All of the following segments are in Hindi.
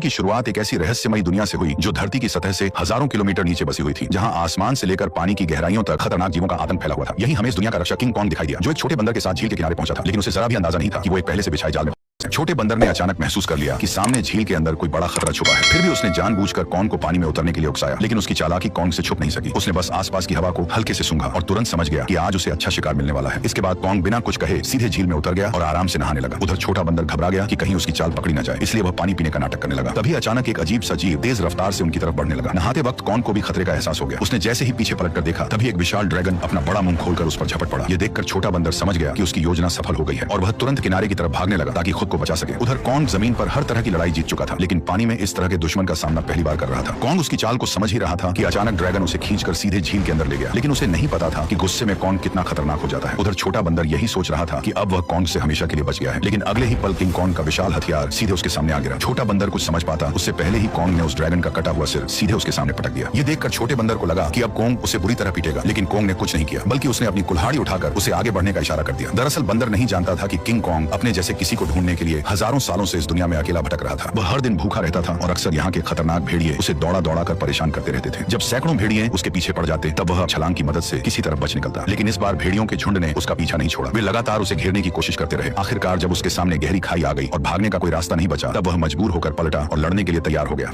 की शुरुआत एक ऐसी रहस्यमयी दुनिया से हुई जो धरती की सतह से हजारों किलोमीटर नीचे बसी हुई थी, जहां आसमान से लेकर पानी की गहराइयों तक खतरनाक जीवों का आतंक फैला हुआ था। यही हमें इस दुनिया का रक्षक किंग कॉन्ग दिखाई दिया, जो एक छोटे बंदर के साथ झील के किनारे पहुंचा था, लेकिन उसे जरा भी अंदाजा नहीं था कि वो एक पहले से बिछाए जाल में। छोटे बंदर ने अचानक महसूस कर लिया कि सामने झील के अंदर कोई बड़ा खतरा छुपा है। फिर भी उसने जानबूझकर कॉन्ग को पानी में उतरने के लिए उकसाया, लेकिन उसकी चालाकी कॉन्ग से छुप नहीं सकी। उसने बस आसपास की हवा को हल्के से सूंघा और तुरंत समझ गया कि आज उसे अच्छा शिकार मिलने वाला है। इसके बाद कॉन्ग बिना कुछ कहे सीधे झील में उतर गया और आराम से नहाने लगा। उधर छोटा बंदर घबरा गया कि कहीं उसकी चाल पकड़ी न जाए, इसलिए वह पानी पीने का नाटक करने लगा। तभी अचानक एक अजीब सा जीव तेज रफ्तार से उनकी तरफ बढ़ने लगा। नहाते वक्त कॉन्ग को भी खतरे का एहसास हो गया। उसने जैसे ही पीछे पलटकर देखा, तभी एक विशाल ड्रैगन अपना बड़ा मुंह खोलकर उस पर झपट पड़ा। ये देखकर छोटा बंदर समझ गया कि उसकी योजना सफल हो गई है और वह तुरंत किनारे की तरफ भागने लगा ताकि खुद को बचा सके। उधर कॉन्ग जमीन पर हर तरह की लड़ाई जीत चुका था, लेकिन पानी में इस तरह के दुश्मन का सामना पहली बार कर रहा था। कॉन्ग उसकी चाल को समझ ही रहा था कि अचानक ड्रैगन उसे खींचकर सीधे झील के अंदर ले गया, लेकिन उसे नहीं पता था कि गुस्से में कॉन्ग कितना खतरनाक हो जाता है। उधर छोटा बंदर यही सोच रहा था कि अब वह कॉन्ग से हमेशा के लिए बच गया है, लेकिन अगले ही पल किंग कॉन्ग का विशाल हथियार सीधे उसके सामने आ गिरा। छोटा बंदर कुछ समझ पाता उससे पहले ही कॉन्ग ने उस ड्रैगन का कटा हुआ सिर सीधे उसके सामने पटक दिया। ये देखकर छोटे बंदर को लगा कि अब कॉन्ग उसे बुरी तरह पीटेगा, लेकिन कॉन्ग ने कुछ नहीं किया, बल्कि उसने अपनी कुल्हाड़ी उठाकर उसे आगे बढ़ने का इशारा कर दिया। दरअसल बंदर नहीं जानता था कि किंग कॉन्ग अपने जैसे किसी को ढूंढने के लिए हजारों सालों से इस दुनिया में अकेला भटक रहा था। वह हर दिन भूखा रहता था और अक्सर यहाँ के खतरनाक भेड़िए उसे दौड़ा दौड़ा कर परेशान करते रहते थे। जब सैकड़ों भेड़िए उसके पीछे पड़ जाते, तब वह छलांग की मदद से किसी तरफ बच निकलता, लेकिन इस बार भेड़ियों के झुंड ने उसका पीछा नहीं छोड़ा। वे लगातार उसे घेरने की कोशिश करते रहे। आखिरकार जब उसके सामने गहरी खाई आ गई और भागने का कोई रास्ता नहीं बचा, तब वह मजबूर होकर पलटा और लड़ने के लिए तैयार हो गया।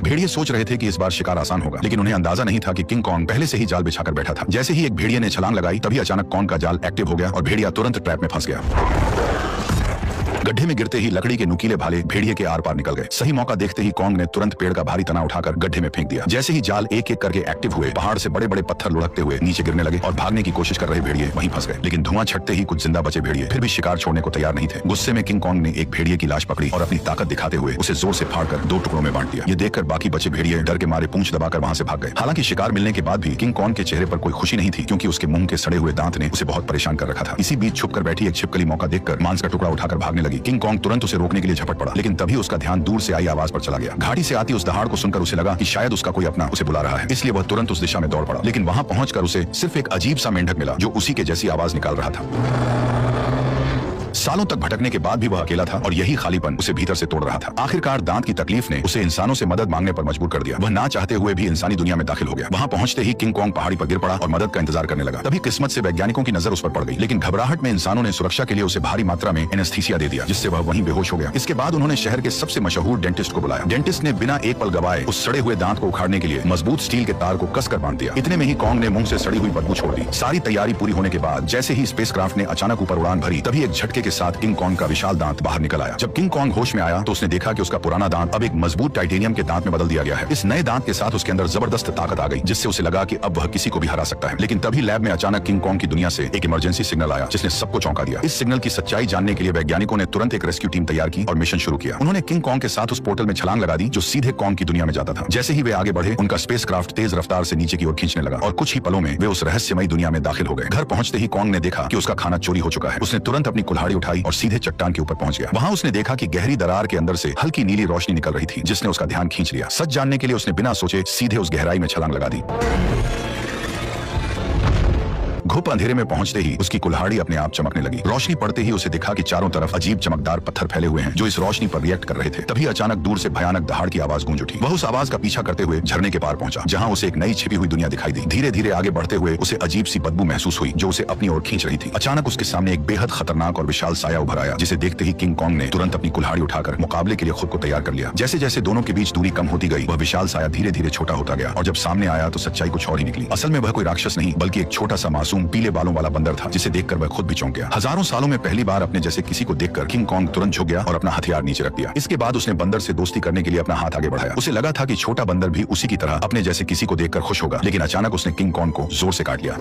भेड़िए सोच रहे थे कि इस बार शिकार आसान होगा, लेकिन उन्हें अंदाजा नहीं था कि किंग कॉन्ग पहले से ही जाल बिछाकर बैठा था। जैसे ही एक भेड़िए ने छलांग लगाई, तभी अचानक कॉन्ग का जाल एक्टिव हो गया और भेड़िया तुरंत ट्रैप में फंस गया। गड्ढे में गिरते ही लकड़ी के नुकीले भाले भेड़िए के आर पार निकल गए। सही मौका देखते ही कॉन्ग ने तुरंत पेड़ का भारी तना उठाकर गड्ढे में फेंक दिया। जैसे ही जाल एक एक करके एक्टिव हुए, पहाड़ से बड़े बड़े पत्थर लुढ़कते हुए नीचे गिरने लगे और भागने की कोशिश कर रहे भेड़िए वहीं फंस गए। लेकिन धुआं छटते ही कुछ जिंदा बचे भेड़िए फिर भी शिकार छोड़ने को तैयार नहीं थे। गुस्से में किंग कॉन्ग ने एक भेड़िए की लाश पकड़ी और अपनी ताकत दिखाते हुए उसे जोर से फाड़कर दो टुकड़ों में बांट दिया। ये देखकर बाकी बचे भेड़िए डर के मारे पूंछ दबाकर वहां से भाग गए। हालांकि शिकार मिलने के बाद भी किंग कॉन्ग के चेहरे पर कोई खुशी नहीं थी, क्योंकि उसके मुंह के सड़े हुए दांत ने उसे बहुत परेशान कर रखा था। इसी बीच छुपकर बैठी एक छिपकली मौका देखकर मांस का टुकड़ा उठाकर भागने लगी। किंग कॉन्ग तुरंत उसे रोकने के लिए झपट पड़ा, लेकिन तभी उसका ध्यान दूर से आई आवाज पर चला गया। घाटी से आती उस दहाड़ को सुनकर उसे लगा कि शायद उसका कोई अपना उसे बुला रहा है, इसलिए वह तुरंत उस दिशा में दौड़ पड़ा। लेकिन वहां पहुंचकर उसे सिर्फ एक अजीब सा मेंढक मिला जो उसी के जैसी आवाज निकाल रहा था। सालों तक भटकने के बाद भी वह अकेला था और यही खालीपन उसे भीतर से तोड़ रहा था। आखिरकार दांत की तकलीफ ने उसे इंसानों से मदद मांगने पर मजबूर कर दिया। वह ना चाहते हुए भी इंसानी दुनिया में दाखिल हो गया। वहां पहुंचते ही किंग कॉन्ग पहाड़ी पर गिर पड़ा और मदद का इंतजार करने लगा। तभी किस्मत से वैज्ञानिकों की नजर उस पर पड़ गई, लेकिन घबराहट में इंसानों ने सुरक्षा के लिए उसे भारी मात्रा में एनेस्थीसिया दे दिया, जिससे वह वहीं बेहोश हो गया। इसके बाद उन्होंने शहर के सबसे मशहूर डेंटिस्ट को बुलाया। डेंटिस्ट ने बिना एक पल गवाए उस सड़े हुए दांत को उखाड़ने के लिए मजबूत स्टील के तार को कसकर बांध दिया। इतने में ही कॉन्ग ने मुंह से सड़ी हुई बदबू छोड़ दी। सारी तैयारी पूरी होने के बाद जैसे ही स्पेसक्राफ्ट ने अचानक ऊपर उड़ान भरी, तभी एक झटके के साथ किंग कॉन्ग का विशाल दांत बाहर निकल आया। जब किंग कॉन्ग होश में आया तो उसने देखा कि उसका पुराना दांत अब एक मजबूत टाइटेनियम के दांत में बदल दिया गया है। इस नए दांत के साथ उसके अंदर जबरदस्त ताकत आ गई, जिससे उसे लगा कि अब वह किसी को भी हरा सकता है। लेकिन तभी लैब में अचानक किंग कॉन्ग की दुनिया से एक इमरजेंसी सिग्नल आया, जिसने सबको चौंका दिया। इस सिग्नल की सच्चाई जानने के लिए वैज्ञानिकों ने तुरंत एक रेस्क्यू टीम तैयार की और मिशन शुरू किया। उन्होंने किंग कॉन्ग के साथ उस पोर्टल में छलांग लगा दी जो सीधे कॉन्ग की दुनिया में जाता था। जैसे ही वे आगे बढ़े, उनका स्पेसक्राफ्ट तेज रफ्तार से नीचे की ओर खींचने लगा और कुछ ही पलों में वे उस रहस्यमयी दुनिया में दाखिल हो गए। घर पहुंचते ही कॉन्ग ने देखा कि उसका खाना चोरी हो चुका है। उसने तुरंत अपनी कुल्हाड़ी उठाई और सीधे चट्टान के ऊपर पहुंच गया। वहां उसने देखा कि गहरी दरार के अंदर से हल्की नीली रोशनी निकल रही थी, जिसने उसका ध्यान खींच लिया। सच जानने के लिए उसने बिना सोचे सीधे उस गहराई में छलांग लगा दी। घुप अंधेरे में पहुंचते ही उसकी कुल्हाड़ी अपने आप चमकने लगी। रोशनी पड़ते ही उसे दिखा कि चारों तरफ अजीब चमकदार पत्थर फैले हुए हैं जो इस रोशनी पर रिएक्ट कर रहे थे। तभी अचानक दूर से भयानक दहाड़ की आवाज गूंज उठी। वह उस आवाज का पीछा करते हुए झरने के पार पहुंचा, जहां उसे एक नई छिपी हुई दुनिया दिखाई दी। धीरे धीरे आगे बढ़ते हुए उसे अजीब सी बदबू महसूस हुई जो उसे अपनी ओर खींच रही थी। अचानक उसके सामने एक बेहद खतरनाक और विशाल साया उभर आया, जिसे देखते ही किंग कॉन्ग ने तुरंत अपनी कुल्हाड़ी उठाकर मुकाबले के लिए खुद को तैयार कर लिया। जैसे जैसे दोनों के बीच दूरी कम होती गई, वह विशाल साया धीरे धीरे छोटा होता गया और जब सामने आया तो सच्चाई कुछ और ही निकली। असल में वह कोई राक्षस नहीं, बल्कि एक छोटा सा मासूम पीले बालों वाला बंदर था, जिसे देखकर वह खुद भी चौंक गया। हजारों सालों में पहली बार अपने जैसे किसी को देखकर किंग कॉन्ग तुरंत झुक गया और अपना हथियार नीचे रख दिया। इसके बाद उसने बंदर से दोस्ती करने के लिए अपना हाथ आगे बढ़ाया। उसे लगा था कि छोटा बंदर भी उसी की तरह अपने जैसे किसी को देखकर खुश होगा, लेकिन अचानक उसने किंग कॉन्ग को जोर से काट लिया।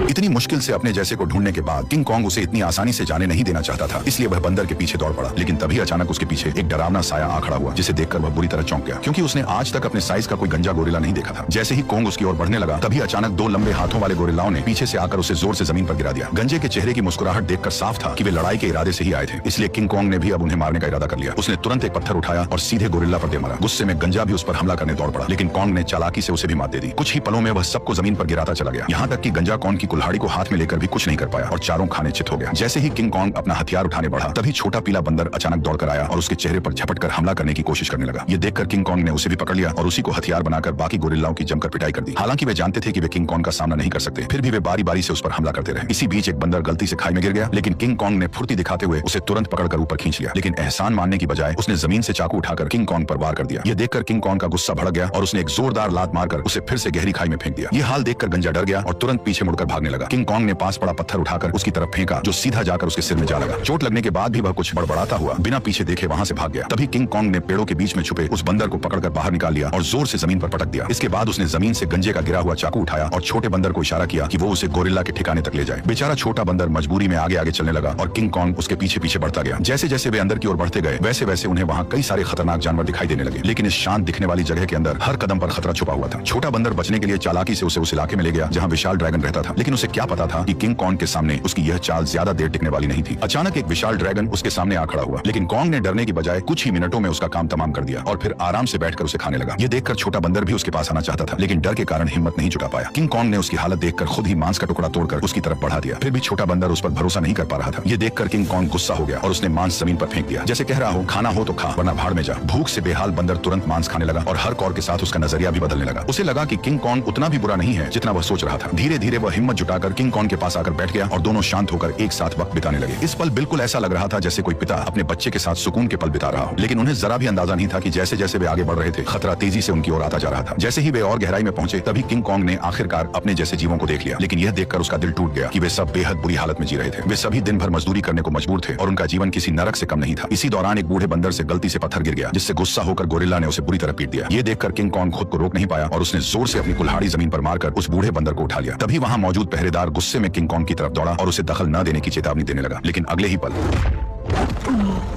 इतनी मुश्किल से अपने जैसे को ढूंढने के बाद किंग कॉन्ग उसे इतनी आसानी से जाने नहीं देना चाहता था, इसलिए वह बंदर के पीछे दौड़ पड़ा। लेकिन तभी अचानक उसके पीछे एक डरावना साया आ खड़ा हुआ, जिसे देखकर वह बुरी तरह चौंक गया, क्योंकि उसने आज तक अपने साइज का कोई गंजा गोरिल्ला नहीं देखा था। जैसे ही कॉन्ग उसकी ओर बढ़ने लगा, तभी अचानक दो लंबे हाथों वाले गोरिल्लाओं ने पीछे से आकर उसे जोर से जमीन पर गिरा दिया। गंजे के चेहरे की मुस्कुराहट देखकर साफ था कि वे लड़ाई के इरादे से ही आए थे, इसलिए किंग कॉन्ग ने भी अब उन्हें मारने का इरादा कर लिया। उसने तुरंत एक पत्थर उठाया और सीधे गोरिल्ला पर दे मारा। गुस्से में गंजा भी उस पर हमला करने दौड़ पड़ा, लेकिन कॉन्ग ने चालाकी से उसे भी मात दे दी। कुछ ही पलों में वह सबको जमीन पर गिराता चला गया, यहाँ तक कि गंजा कॉन्ग की की कुल्हाड़ी को हाथ में लेकर भी कुछ नहीं कर पाया और चारों खाने चित हो गया। जैसे ही किंग कॉन्ग अपना हथियार उठाने बढ़ा, तभी छोटा पीला बंदर अचानक दौड़कर आया और उसके चेहरे पर झपटकर हमला करने की कोशिश करने लगा। ये देखकर किंग कॉन्ग ने उसे भी पकड़ लिया और उसी को हथियार बनाकर बाकी गोरिल्लाओं की जमकर पिटाई कर दी। हालांकि वे जानते थे कि वे किंग कॉन्ग का सामना नहीं कर सकते, फिर भी वे बारी बारी से उस पर हमला करते रहे। इसी बीच एक बंदर गलती से खाई में गिर गया, लेकिन किंग कॉन्ग ने फुर्ती दिखाते हुए उसे तुरंत पकड़कर ऊपर खींच लिया। लेकिन एहसान मानने की बजाय उसने जमीन से चाकू उठाकर किंग कॉन्ग पर वार कर दिया। ये देखकर किंग कॉन्ग का गुस्सा भड़क गया और उसने एक जोरदार लात मारकर उसे फिर से गहरी खाई में फेंक दिया। ये हाल देखकर गंजा डर गया और तुरंत पीछे मुड़कर भागने लगा। किंग कॉन्ग ने पास पड़ा पत्थर उठाकर उसकी तरफ फेंका, जो सीधा जाकर उसके सिर में जा लगा। चोट लगने के बाद भी वह कुछ बड़बड़ाता हुआ बिना पीछे देखे वहां से भाग गया। तभी किंग कॉन्ग ने पेड़ों के बीच में छुपे उस बंदर को पकड़कर बाहर निकाल लिया और जोर से जमीन पर पटक दिया। इसके बाद उसने जमीन से गंजे का गिरा हुआ चाकू उठाया और छोटे बंदर को इशारा किया कि वो उसे गोरिल्ला के ठिकाने तक ले जाए। बेचारा छोटा बंदर मजबूरी में आगे आगे चलने लगा और किंग कॉन्ग उसके पीछे पीछे बढ़ता गया। जैसे जैसे वे अंदर की ओर बढ़ते गए, वैसे वैसे उन्हें वहां कई सारे खतरनाक जानवर दिखाई देने लगे, लेकिन इस शांत दिखने वाली जगह के अंदर हर कदम पर खतरा छुपा हुआ था। छोटा बंदर बचने के लिए चालाकी से उसे उस इलाके में ले गया जहां विशाल ड्रैगन रहता था, लेकिन उसे क्या पता था कि किंग कॉन्ग के सामने उसकी यह चाल ज्यादा देर टिकने वाली नहीं थी। अचानक एक विशाल ड्रैगन उसके सामने आ खड़ा हुआ, लेकिन कॉन्ग ने डरने की बजाय कुछ ही मिनटों में उसका काम तमाम कर दिया और फिर आराम से बैठकर उसे खाने लगा। ये देखकर छोटा बंदर भी उसके पास आना चाहता था, लेकिन डर के कारण हिम्मत नहीं जुटा पाया। किंग कॉन्ग ने उसकी हालत देखकर खुद ही मांस का टुकड़ा तोड़कर उसकी तरफ बढ़ा दिया, फिर भी छोटा बंदर उस पर भरोसा नहीं कर पा रहा था। ये देखकर किंग कॉन्ग गुस्सा हो गया और उसने मांस जमीन पर फेंक दिया, जैसे कह रहा हो खाना हो तो खा वरना भाड़ में जा। भूख से बेहाल बंदर तुरंत मांस खाने लगा और हर कौर के साथ उसका नजरिया भी बदलने लगा। उसे लगा कि किंग कॉन्ग उतना भी बुरा नहीं है जितना वह सोच रहा था। धीरे धीरे वह हिम्मत जुटाकर किंग कॉन्ग के पास आकर बैठ गया और दोनों शांत होकर एक साथ वक्त बिताने लगे। इस पल बिल्कुल ऐसा लग रहा था जैसे कोई पिता अपने बच्चे के साथ सुकून के पल बिता रहा हो, लेकिन उन्हें जरा भी अंदाजा नहीं था कि जैसे जैसे वे आगे बढ़ रहे थे, खतरा तेजी से उनकी ओर आता जा रहा था। जैसे ही वे और गहराई में पहुंचे, तभी किंग कॉन्ग ने आखिरकार अपने जैसे जीवों को देख लिया, लेकिन यह देखकर उसका दिल टूट गया कि वे सब बेहद बुरी हालत में जी रहे थे। वे सभी दिन भर मजदूरी करने को मजबूर थे और उनका जीवन किसी नरक से कम नहीं था। इसी दौरान एक बूढ़े बंदर से गलती से पत्थर गिर गया, जिससे गुस्सा होकर गोरिल्ला ने उसे बुरी तरह पीट दिया। ये देखकर किंग कॉन्ग खुद को रोक नहीं पाया और उसने जोर से अपनी कुल्हाड़ी जमीन पर मारकर उस बूढ़े बंदर को उठा लिया। तभी वहां मौजूद पहरेदार गुस्से में किंग कॉन्ग की तरफ दौड़ा और उसे दखल न देने की चेतावनी देने लगा, लेकिन अगले ही पल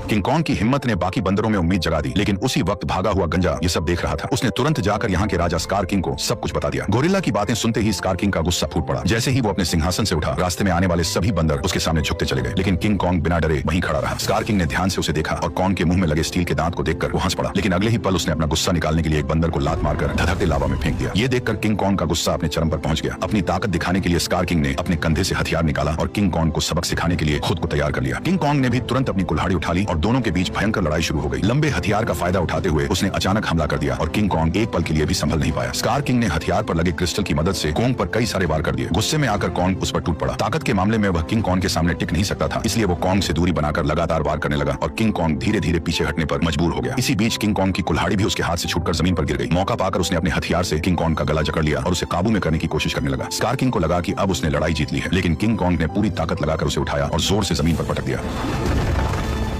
किंग कॉन्ग की हिम्मत ने बाकी बंदरों में उम्मीद जगा दी। लेकिन उसी वक्त भागा हुआ गंजा ये सब देख रहा था। उसने तुरंत जाकर यहाँ के राजा स्कार किंग को सब कुछ बता दिया। गोरिल्ला की बातें सुनते ही स्कार किंग का गुस्सा फूट पड़ा। जैसे ही वो अपने सिंहासन से उठा, रास्ते में आने वाले सभी बंदर उसके सामने झुकते चले गए, लेकिन किंग कॉन्ग बिना डरे वहीं खड़ा रहा। स्कार किंग ने ध्यान से उसे देखा और कॉन्ग के मुंह में लगे स्टील के दांत को देखकर वो हंस पड़ा, लेकिन अगले ही पल उसने अपना गुस्सा निकालने के लिए एक बंदर को लात मारकर धधकते लावा में फेंक दिया। ये देखकर किंग कॉन्ग का गुस्सा अपने चरम पर पहुंच गया। अपनी ताकत दिखाने के लिए स्कार किंग ने अपने कंधे से हथियार निकाला और किंग कॉन्ग को सबक सिखाने के लिए खुद को तैयार कर लिया। किंग कॉन्ग ने भी तुरंत अपनी कुल्हाड़ी उठा ली और दोनों के बीच भयंकर लड़ाई शुरू हो गई। लंबे हथियार का फायदा उठाते हुए उसने अचानक हमला कर दिया और किंग कॉन्ग एक पल के लिए भी संभल नहीं पाया। स्कार किंग ने हथियार पर लगे क्रिस्टल की मदद से कॉन्ग पर कई सारे वार कर दिए। गुस्से में आकर कॉन्ग उस पर टूट पड़ा। ताकत के मामले में वह किंग कॉन्ग के सामने टिक नहीं सकता था, इसलिए वो कॉन्ग से दूरी बनाकर लगातार वार करने लगा और किंग कॉन्ग धीरे धीरे पीछे हटने पर मजबूर हो गया। इसी बीच किंग कॉन्ग की कुल्हाड़ी भी उसके हाथ से छूटकर जमीन पर गिर गई। मौका पाकर उसने अपने हथियार से किंग कॉन्ग का गला जकड़ लिया और उसे काबू में करने की कोशिश करने लगा। स्कार किंग को लगा कि अब उसने लड़ाई जीत ली है, लेकिन किंग कॉन्ग ने पूरी ताकत लगाकर उसे उठाया और जोर से जमीन पर पटक दिया।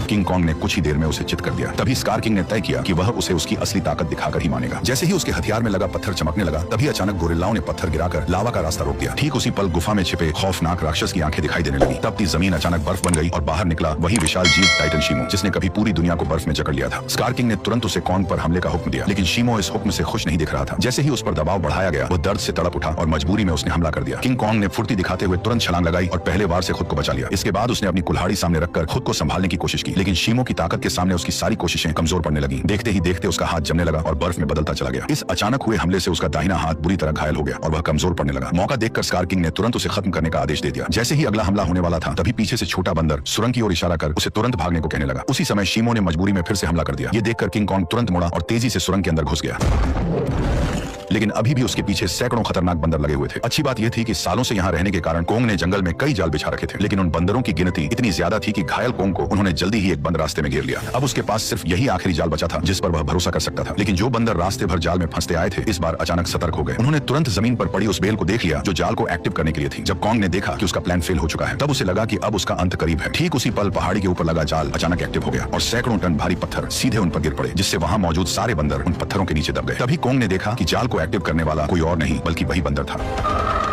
किंग कॉन्ग ने कुछ ही देर में उसे चित कर दिया। तभी स्कार किंग ने तय किया कि वह उसे उसकी असली ताकत दिखाकर ही मानेगा। जैसे ही उसके हथियार में लगा पत्थर चमकने लगा, तभी अचानक गोरिल्लाओं ने पत्थर गिराकर लावा का रास्ता रोक दिया। ठीक उसी पल गुफा में छिपे खौफनाक राक्षस की आंखें दिखाई देने लगी। तपती जमीन अचानक बर्फ बन गई और बाहर निकला वही विशाल जीव टाइटन शीमो, जिसने कभी पूरी दुनिया को बर्फ में जकड़ लिया था। स्कार किंग ने तुरंत उसे कॉन्ग पर हमले का हुक्म दिया, लेकिन शीमो इस हुक्म से खुश नहीं दिख रहा था। जैसे ही उस पर दबाव बढ़ाया गया, वह दर्द से तड़प उठा और मजबूरी में उसने हमला कर दिया। किंग कॉन्ग ने फुर्ती दिखाते हुए तुरंत छलांग लगाई और पहले वार से खुद को बचा लिया। इसके बाद उसने अपनी कुल्हाड़ी सामने रखकर खुद को संभालने की कोशिश की, लेकिन शीमो की ताकत के सामने उसकी सारी कोशिशें कमजोर पड़ने लगी। देखते ही देखते उसका हाथ जमने लगा और बर्फ में बदलता चला गया। इस अचानक हुए हमले से उसका दाहिना हाथ बुरी तरह घायल हो गया और वह कमजोर पड़ने लगा। मौका देखकर स्कार किंग ने तुरंत उसे खत्म करने का आदेश दे दिया। जैसे ही अगला हमला होने वाला था, तभी पीछे से छोटा बंदर सुरंग की ओर इशारा कर उसे तुरंत भागने को कहने लगा। उसी समय शीमो ने मजबूरी में फिर से हमला कर दिया। ये देखकर किंग कॉन्ग तुरंत मुड़ा और तेजी से सुरंग के अंदर घुस गया, लेकिन अभी भी उसके पीछे सैकड़ों खतरनाक बंदर लगे हुए थे। अच्छी बात यह थी कि सालों से यहाँ रहने के कारण कॉन्ग ने जंगल में कई जाल बिछा रखे थे, लेकिन उन बंदरों की गिनती इतनी ज्यादा थी कि घायल कॉन्ग को उन्होंने जल्दी ही एक बंद रास्ते में घेर लिया। अब उसके पास सिर्फ यही आखिरी जाल बचा था जिस पर वह भरोसा कर सकता था। लेकिन जो बंदर रास्ते भर जाल में फंसते आए थे, इस बार अचानक सतर्क हो गए। उन्होंने तुरंत जमीन पर पड़ी उस बेल को देख लिया जो जाल को एक्टिव करने के लिए थी। जब कॉन्ग ने देखा कि उसका प्लान फेल हो चुका है, तब उसे लगा कि अब उसका अंत करीब है। ठीक उसी पल पहाड़ी के ऊपर लगा जाल अचानक एक्टिव हो गया और सैकड़ों टन भारी पत्थर सीधे उन पर गिर पड़े, जिससे वहां मौजूद सारे बंदर उन पत्थरों के नीचे दब गए। तभी कॉन्ग ने देखा कि जाल को एक्टिव करने वाला कोई और नहीं बल्कि वही बंदर था।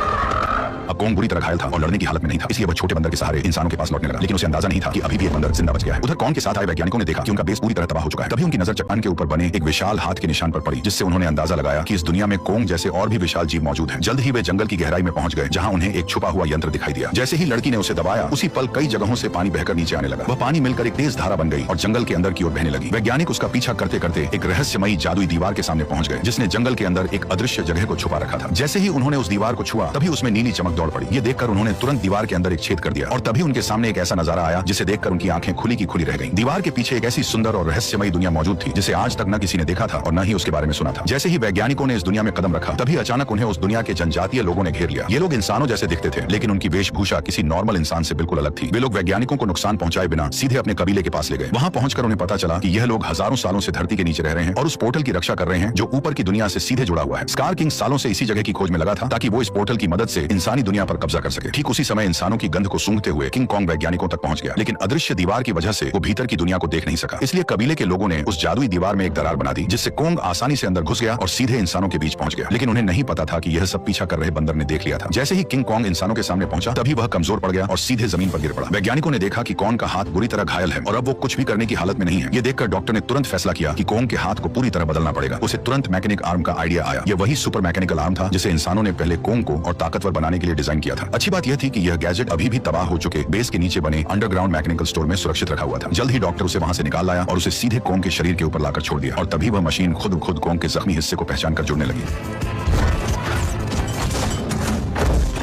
अब कॉन्ग बुरी तरह घायल था और लड़ने की हालत में नहीं था, इसलिए वह छोटे बंदर के सहारे इंसानों के पास लौटने लगा, लेकिन उसे अंदाजा नहीं था कि अभी भी एक बंदर जिंदा बच गया है। उधर कॉन्ग के साथ आए वैज्ञानिकों ने देखा कि उनका बेस पूरी तरह तबाह हो चुका है। तभी उनकी नजर चट्टान के ऊपर बने एक विशाल हाथ के निशान पर पड़ी, जिससे उन्होंने अंदाजा लगाया कि इस दुनिया में कॉन्ग जैसे और भी विशाल जीव मौजूद हैं। जल्द ही वे जंगल की गहराई में पहुंच गए, जहां उन्हें एक छुपा हुआ यंत्र दिखाई दिया। जैसे ही लड़की ने उसे दबाया, उसी पल कई जगहों से पानी बहकर नीचे आने लगा। वह पानी मिलकर एक तेज धारा बन गई और जंगल के अंदर की ओर बहने लगी। वैज्ञानिक उसका पीछा करते करते एक रहस्यमयी जादुई दीवार के सामने पहुंच गए, जिसने जंगल के अंदर एक अदृश्य जगह को छुपा रखा था। जैसे ही उन्होंने उस दीवार को छुआ, तभी उसमें नीली चमक दौड़ पड़ी। ये देखकर उन्होंने तुरंत दीवार के अंदर एक छेद कर दिया और तभी उनके सामने एक ऐसा नजारा आया जिसे देखकर उनकी आंखें खुली की खुली रह गईं। दीवार के पीछे एक ऐसी सुंदर और रहस्यमयी दुनिया मौजूद थी जिसे आज तक न किसी ने देखा था और न ही उसके बारे में सुना था। जैसे ही वैज्ञानिकों ने इस दुनिया में कदम रखा तभी अचानक उन्हें उस दुनिया के जनजातीय लोगों ने घेर लिया। ये लोग इंसानों जैसे दिखते थे लेकिन उनकी वेशभूषा किसी नॉर्मल इंसान से बिल्कुल अलग थी। वे लोग वैज्ञानिकों को नुकसान पहुंचाए बिना सीधे अपने कबीले के पास ले गए। वहां पहुंचकर उन्हें पता चला कि यह लोग हजारों सालों से धरती के नीचे रह रहे हैं और उस पोर्टल की रक्षा कर रहे हैं जो ऊपर की दुनिया से सीधे जुड़ा हुआ है। स्कार किंग सालों से इसी जगह की खोज में लगा था ताकि वो इस पोर्टल की मदद से इंसानी दुनिया पर कब्जा कर सके। ठीक उसी समय इंसानों की गंध को सूंघते हुए किंग कॉन्ग वैज्ञानिकों तक पहुंच गया, लेकिन अदृश्य दीवार की वजह से वो भीतर की दुनिया को देख नहीं सका। इसलिए कबीले के लोगों ने उस जादुई दीवार में एक दरार बना दी जिससे कॉन्ग आसानी से अंदर घुस गया और सीधे इंसानों के बीच पहुंच गया। लेकिन उन्हें नहीं पता था कि यह सब पीछा कर रहे बंदर ने देख लिया था। जैसे ही किंग कॉन्ग इंसानों के सामने पहुंचा तभी वह कमजोर पड़ गया और सीधे जमीन पर गिर पड़ा। वैज्ञानिकों ने देखा कि कॉन्ग का हाथ बुरी तरह घायल है और अब वो कुछ भी करने की हालत में नहीं है। ये देखकर डॉक्टर ने तुरंत फैसला किया कि कॉन्ग के हाथ को पूरी तरह बदलना पड़ेगा। उसे तुरंत मैकेनिक आर्म का आइडिया आया। यह वही सुपर मैकेनिकल आर्म था जिसे इंसानों ने पहले कॉन्ग को और ताकतवर बनाने के लिए डिजाइन किया था। अच्छी बात यह थी कि यह गैजेट अभी भी तबाह हो चुके बेस के नीचे बने अंडरग्राउंड मैकेनिकल स्टोर में सुरक्षित रखा हुआ था। जल्द ही डॉक्टर उसे वहां से निकाल लाया और उसे सीधे कॉन्ग के शरीर के ऊपर लाकर छोड़ दिया और तभी वह मशीन खुद कॉन्ग के जख्मी हिस्से को पहचान कर जुड़ने लगी।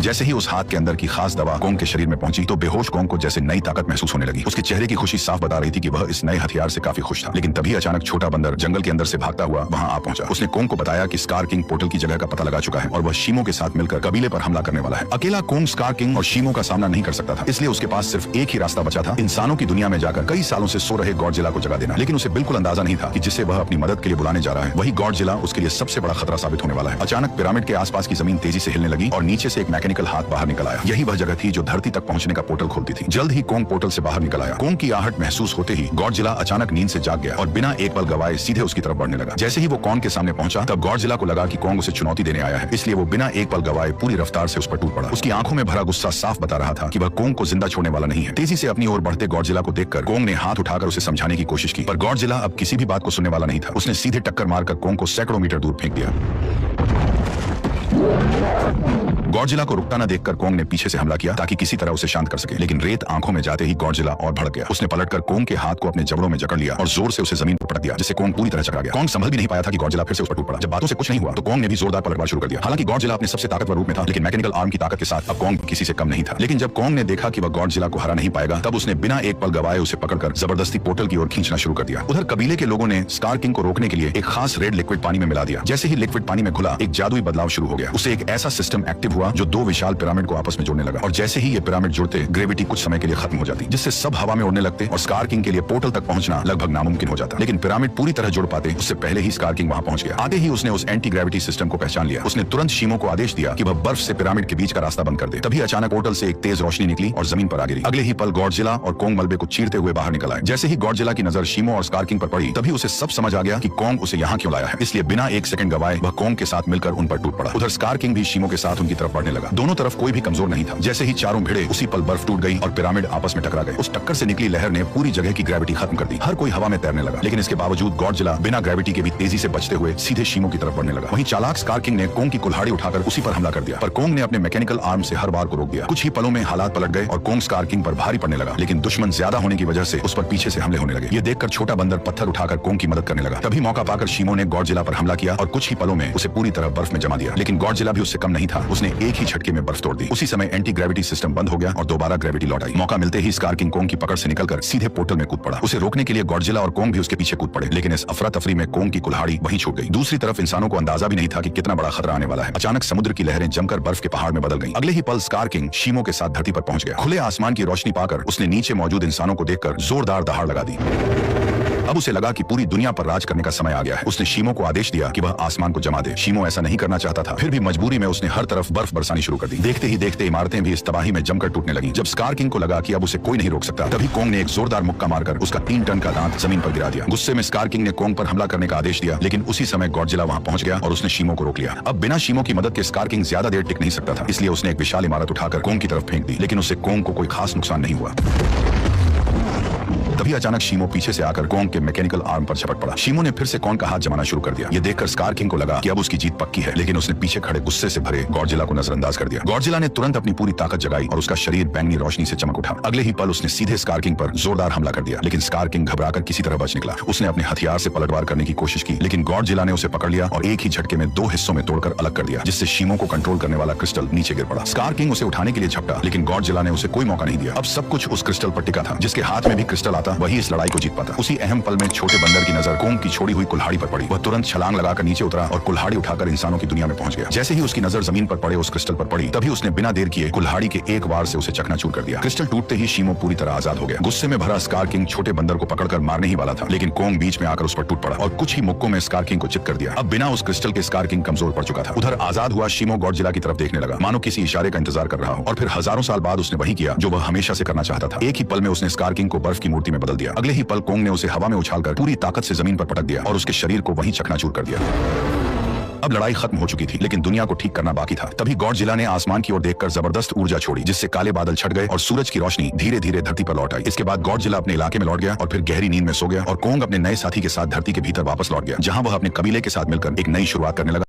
जैसे ही उस हाथ के अंदर की खास दवा कॉन्ग के शरीर में पहुंची तो बेहोश कॉन्ग को जैसे नई ताकत महसूस होने लगी। उसके चेहरे की खुशी साफ बता रही थी कि वह इस नए हथियार से काफी खुश था। लेकिन तभी अचानक छोटा बंदर जंगल के अंदर से भागता हुआ वहां आ पहुंचा। उसने कॉन्ग को बताया कि स्कार किंग पोर्टल की जगह का पता लगा चुका है और वह शीमो के साथ मिलकर कबीले पर हमला करने वाला है। अकेला कॉन्ग स्कार किंग और शीमो का सामना नहीं कर सकता था, इसलिए उसके पास सिर्फ एक ही रास्ता बचा था, इंसानों की दुनिया में जाकर कई सालों से सो रहे गॉडजिला को जगा देना। लेकिन उसे बिल्कुल अंदाजा नहीं था कि जिसे वह अपनी मदद के लिए बुलाने जा रहा है वही गॉडजिला उसके लिए सबसे बड़ा खतरा साबित होने वाला है। अचानक पिरामिड के आसपास की जमीन तेजी से हिलने लगी और नीचे से एक मैकेनिकल हाथ बाहर निकल आया। यही वह जगह थी जो धरती तक पहुंचने का पोर्टल खोलती थी। जल्द ही कॉन्ग पोर्टल से बाहर निकल आया। कॉन्ग की आहट महसूस होते ही गॉडजिला अचानक नींद से जाग गया और बिना एक पल गवाए सीधे उसकी तरफ बढ़ने लगा। जैसे ही वो कॉन्ग के सामने पहुंचा तब गॉडजिला को लगा कि कॉन्ग उसे चुनौती देने आया है, इसलिए वो बिना एक पल गवाए पूरी रफ्तार से उस पर टूट पड़ा। उसकी आंखों में भरा गुस्सा साफ बता रहा था कि वह कॉन्ग को जिंदा छोड़ने वाला नहीं है। तेजी से अपनी ओर बढ़ते गॉडजिला को देखकर कॉन्ग ने हाथ उठाकर उसे समझाने की कोशिश की, पर गॉडजिला अब किसी भी बात को सुनने वाला नहीं था। उसने सीधे टक्कर मारकर कॉन्ग को सैकड़ों मीटर दूर फेंक दिया। गॉडजिला को रुकता न देखकर कॉन्ग ने पीछे से हमला किया ताकि किसी तरह उसे शांत कर सके, लेकिन रेत आंखों में जाते ही गॉडजिला और भड़क गया। उसने पलटकर कॉन्ग के हाथ को अपने जबड़ों में जकड़ लिया और जोर से उसे जमीन पर पटक दिया, जिससे कॉन्ग पूरी तरह चकरा गया। कॉन्ग संभल भी नहीं पाया था कि गॉडजिला फिर से उस पर टूट पड़ा। जब बातों से कुछ नहीं हुआ तो कॉन्ग ने भी जोरदार पलटवार शुरू कर दिया। हालांकि गॉडजिला अपने सबसे ताकतवर रूप में था, लेकिन मैकेनिकल आर्म की ताकत के साथ अब कॉन्ग किसी से कम नहीं था। लेकिन जब कॉन्ग ने देखा कि वह गॉडजिला को हरा नहीं पाएगा तब उसने बिना एक पल गवाए उसे पकड़कर जबरदस्ती पोर्टल की ओर खींचना शुरू कर दिया। उधर कबीले के लोगों ने स्कार किंग को रोकने के लिए एक खास रेड लिक्विड पानी में मिला दिया। जैसे ही लिक्विड पानी में घुला एक जादुई बदलाव शुरू हो गया। उसे एक ऐसा सिस्टम एक्टिव हुआ जो दो विशाल पिरामिड को आपस में जोड़ने लगा और जैसे ही ये पिरामिड जुड़ते ग्रेविटी कुछ समय के लिए खत्म हो जाती, जिससे सब हवा में उड़ने लगते और स्कार किंग के लिए पोर्टल तक पहुंचना लगभग नामुमकिन हो जाता। लेकिन पिरामिड पूरी तरह जुड़ पाते उससे पहले ही स्कार किंग वहां पहुंच गया। आते ही उसने उस एंटी ग्रेविटी सिस्टम को पहचान लिया। उसने तुरंत शीमो को आदेश दिया कि वह बर्फ से पिरामिड के बीच का रास्ता बंद कर दे। तभी अचानक पोर्टल से एक तेज रोशनी निकली और जमीन पर आ गिरी। अगले ही पल गॉडजिला और कॉन्ग मलबे को चीरते हुए बाहर निकल आए। जैसे ही गॉडजिला की नजर शीमो और स्कार किंग पर पड़ी तभी उसे सब समझ आ गया कि कॉन्ग उसे यहाँ क्यों लाया है, इसलिए बिना एक सेकंड गवाए वह कॉन्ग के साथ मिलकर उन पर टूट पड़ा। उधर स्कार किंग भी शीमो के साथ उनकी तरफ बढ़ने लगा। दोनों तरफ कोई भी कमजोर नहीं था। जैसे ही चारों भिड़े उसी पल बर्फ टूट गई और पिरामिड आपस में टकरा गए। उस टक्कर से निकली लहर ने पूरी जगह की ग्रेविटी खत्म कर दी। हर कोई हवा में तैरने लगा, लेकिन इसके बावजूद गॉडजिला बिना ग्रेविटी के भी तेजी से बचते हुए सीधे शीमो की तरफ बढ़ने लगा। वहीं चालाक स्कार किंग ने कॉन्ग की कुल्हाड़ी उठाकर उसी पर हमला कर दिया, पर कॉन्ग ने अपने मैकेनिकल आर्म से हर बार को रोक दिया। कुछ ही पलों में हालात पलट गए और कॉन्ग स्कार किंग पर भारी पड़ने लगा, लेकिन दुश्मन ज्यादा होने की वजह से उस पर पीछे से हमले होने लगे। ये देखकर छोटा बंदर पत्थर उठाकर कॉन्ग की मदद करने लगा। तभी मौका पाकर शीमो ने गॉडजिला पर हमला किया और कुछ ही पलों में उसे पूरी तरह बर्फ में जमा दिया। लेकिन गॉडजिला भी उससे कम नहीं था। उसने एक ही झटके में बर्फ तोड़ दी। उसी समय एंटी ग्रेविटी सिस्टम बंद हो गया और दोबारा ग्रेविटी लौट आई। मौका मिलते ही स्कार किंग कॉन्ग की पकड़ से निकलकर सीधे पोर्टल में कूद पड़ा। उसे रोकने के लिए गॉडजिला और कॉन्ग भी उसके पीछे कूद पड़े, लेकिन इस अफरा तफरी में कॉन्ग की कुल्हाड़ी वहीं छूट गई। दूसरी तरफ इंसानों को अंदाजा भी नहीं था कि कितना बड़ा खतरा आने वाला है। अचानक समुद्र की लहरें जमकर बर्फ के पहाड़ में बदल गईं। अगले ही पल स्कार किंग शीमो के साथ धरती पर पहुंच गया। खुले आसमान की रोशनी पाकर उसने नीचे मौजूद इंसानों को देखकर जोरदार दहाड़ लगा दी। अब उसे लगा कि पूरी दुनिया पर राज करने का समय आ गया है। उसने शीमो को आदेश दिया कि वह आसमान को जमा दे। शीमो ऐसा नहीं करना चाहता था, फिर भी मजबूरी में उसने हर तरफ बर्फ बरसानी शुरू कर दी। देखते ही देखते इमारतें भी इस तबाही में जमकर टूटने लगी। जब स्कार किंग को लगा कि अब उसे कोई नहीं रोक सकता तभी कॉन्ग ने एक जोरदार मुक्का मारकर उसका 3 टन का दांत जमीन पर गिरा दिया। गुस्से में स्कार किंग ने कॉन्ग पर हमला करने का आदेश दिया, लेकिन उसी समय गॉडजिला वहां पहुंच गया और उसने शीमो को रोक लिया। अब बिना शीमो की मदद के स्कार किंग ज्यादा देर टिक नहीं सकता था, इसलिए उसने एक विशाल इमारत उठाकर कॉन्ग की तरफ फेंक दी, लेकिन उससे कॉन्ग को कोई खास नुकसान नहीं हुआ। तभी अचानक शीमो पीछे से आकर कोंग के मैकेनिकल आर्म पर झपट पड़ा। शीमो ने फिर से कॉन का हाथ जमाना शुरू कर दिया। ये देखकर स्कार किंग को लगा कि अब उसकी जीत पक्की है, लेकिन उसने पीछे खड़े गुस्से से भरे गॉडजिला को नजरअंदाज कर दिया। गॉडजिला ने तुरंत अपनी पूरी ताकत जगाई और उसका शरीर बैंगनी रोशनी से चमक उठा। अगले ही पल उसने सीधे स्कार किंग पर जोरदार हमला कर दिया, लेकिन स्कार किंग घबराकर किसी तरह बच निकला। उसने अपने हथियार से पलटवार करने की कोशिश की, लेकिन गॉडजिला ने उसे पकड़ लिया और एक ही झटके में 2 हिस्सों में तोड़कर अलग कर दिया, जिससे शीमो को कंट्रोल करने वाला क्रिस्टल नीचे गिर पड़ा। स्कार किंग उसे उठाने के लिए झपटा, लेकिन गॉडजिला ने उसे कोई मौका नहीं दिया। अब सब कुछ उस क्रिस्टल पर टिका था। जिसके हाथ में भी क्रिस्टल आता वही इस लड़ाई को जीत पाता। उसी अहम पल में छोटे बंदर की नजर कोंग की छोड़ी हुई कुल्हाड़ी पर पड़ी। वह तुरंत छलांग लगाकर नीचे उतरा और कुल्हाड़ी उठाकर इंसानों की दुनिया में पहुंच गया। जैसे ही उसकी नजर जमीन पर पड़े उस क्रिस्टल पर पड़ी, तभी उसने बिना देर किए कुल्हाड़ी के एक वार से उसे चकनाचूर कर दिया। क्रिस्टल टूटते ही शीमो पूरी तरह आजाद हो गया। गुस्से में भरा स्कार किंग छोटे बंदर को पकड़कर मारने ही वाला था, लेकिन कोंग बीच में आकर उस पर टूट पड़ा और कुछ ही मुक्कों में स्कार किंग को चित कर दिया। अब बिना उस क्रिस्टल के स्कार किंग कमजोर पड़ चुका था। उधर आजाद हुआ शीमो गॉडजिला की तरफ देखने लगा, मानो किसी इशारे का इंतजार कर रहा हो, और फिर हजारों साल बाद उसने वही किया जो वह हमेशा से करना चाहता था। एक ही पल में उसने स्कार किंग को बर्फ की मूर्ति में बदल दिया। अगले ही पल कोंग ने उसे हवा में उछालकर पूरी ताकत से जमीन पर पटक दिया और उसके शरीर को वहीं चकनाचूर कर दिया। अब लड़ाई खत्म हो चुकी थी, लेकिन दुनिया को ठीक करना बाकी था। तभी गॉडजिला ने आसमान की ओर देखकर जबरदस्त ऊर्जा छोड़ी, जिससे काले बादल छट गए और सूरज की रोशनी धीरे धीरे धरती पर लौट आई। इसके बाद गॉडजिला अपने इलाके में लौट गया और फिर गहरी नींद में सो गया, और कोंग अपने नए साथी के साथ धरती के भीतर वापस लौट गया, जहां वह अपने कबीले के साथ मिलकर एक नई शुरुआत करने लगा।